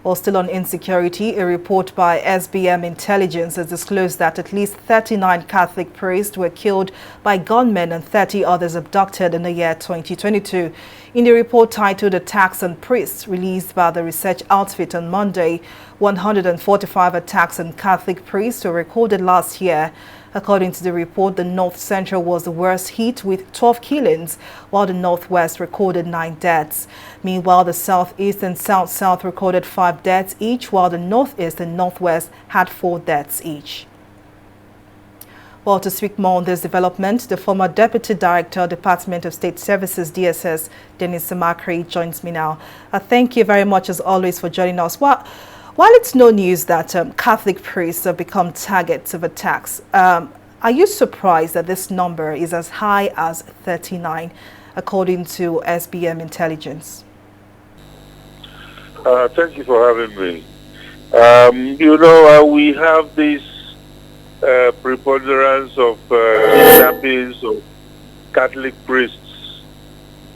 While still on insecurity, a report by SBM Intelligence has disclosed that at least 39 Catholic priests were killed by gunmen and 30 others abducted in the year 2022. In the report titled Attacks on Priests, released by the research outfit on Monday, 145 attacks on Catholic priests were recorded last year. According to the report, the North Central was the worst hit with 12 killings, while the Northwest recorded 9 deaths. Meanwhile, the Southeast and South-South recorded 5 deaths each, while the Northeast and Northwest had 4 deaths each. Well, to speak more on this development, the former Deputy Director, Department of State Services, DSS, Dennis Samakri, joins me now. Thank you very much, as always, for joining us. While it's no news that Catholic priests have become targets of attacks, are you surprised that this number is as high as 39, according to SBM Intelligence? Thank you for having me. We have this preponderance of kidnappings of Catholic priests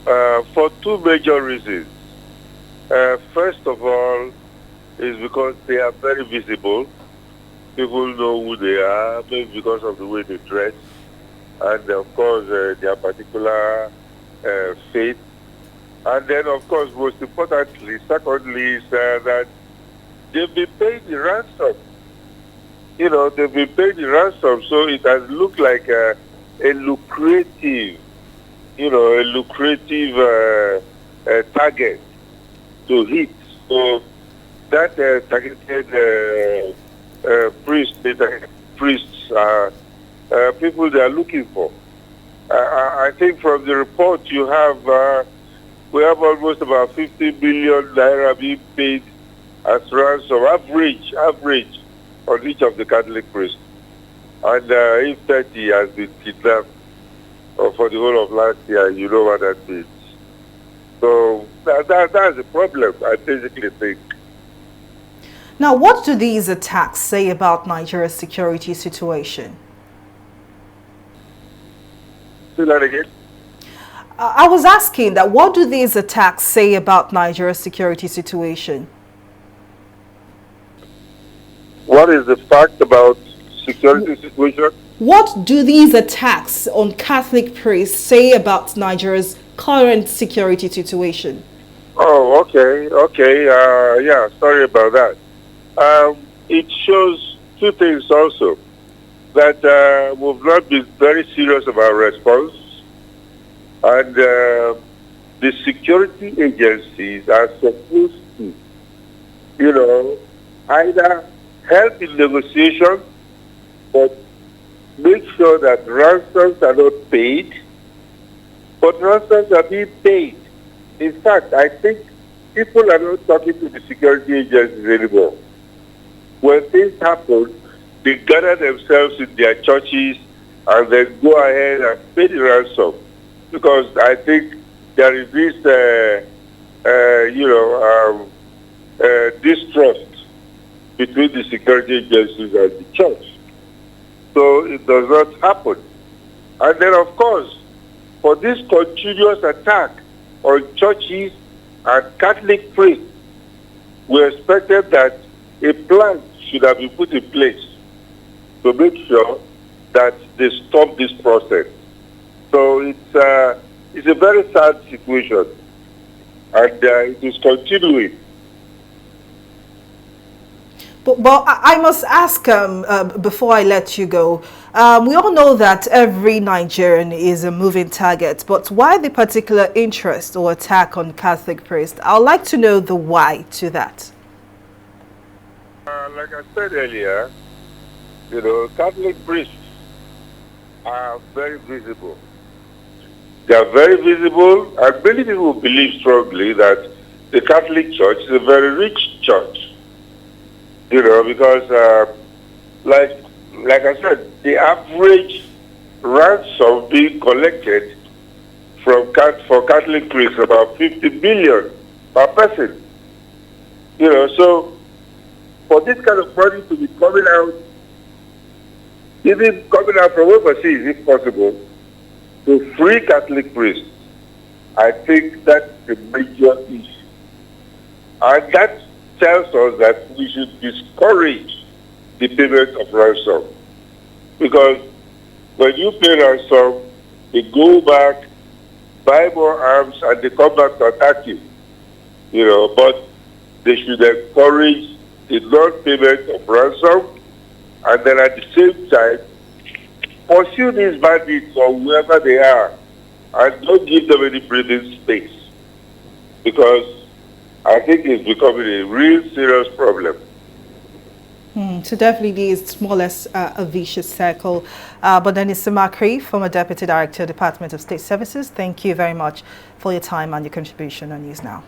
for 2 major reasons. First of all, is because they are very visible. People know who they are, maybe because of the way they dress, and of course their particular faith. And then, of course, most importantly, secondly, is that they've been paying the ransom. They've been paying the ransom, so it has looked like a lucrative, target to hit. So that targeted priests are people they are looking for. I think from the report we have almost about 50 billion naira being paid as ransom, average on each of the Catholic priests. And if 30 has been kidnapped for the whole of last year, you know what that means. So that's a problem, I basically think. Now, what do these attacks say about Nigeria's security situation? Say that again? I was asking that what do these attacks say about Nigeria's security situation? What is the fact about security situation? What do these attacks on Catholic priests say about Nigeria's current security situation? Oh, okay. Yeah, sorry about that. It shows 2 things also. That we've not been very serious about response, and the security agencies are supposed to, either help in negotiation, but make sure that ransoms are not paid, but ransoms are being paid. In fact, I think people are not talking to the security agencies anymore. When things happen, they gather themselves in their churches and then go ahead and pay the ransom. Because I think there is this, distrust between the security agencies and the church. So it does not happen. And then, of course, for this continuous attack on churches and Catholic priests, we expected that a plan should have been put in place to make sure that they stop this process. So it's a very sad situation, and it is continuing. But I must ask, before I let you go, we all know that every Nigerian is a moving target, but why the particular interest or attack on Catholic priests? I would like to know the why to that. Like I said earlier, Catholic priests are very visible. They are very visible, and many people believe strongly that the Catholic Church is a very rich church. Because, like I said, the average ransom being collected for Catholic priests about 50 billion per person. So for this kind of money to be coming out, even coming out from overseas, if possible, to free Catholic priests, I think that's a major issue. And that tells us that we should discourage the payment of ransom. Because when you pay ransom, they go back, buy more arms, and they come back to attack you. But they should encourage the non-payment of ransom, and then at the same time, pursue these bandits or whoever they are, and don't give them any breathing space. Because I think it's becoming a real serious problem. So definitely it's more or less a vicious circle. But then it's Makri, former Deputy Director, Department of State Services. Thank you very much for your time and your contribution on News Now.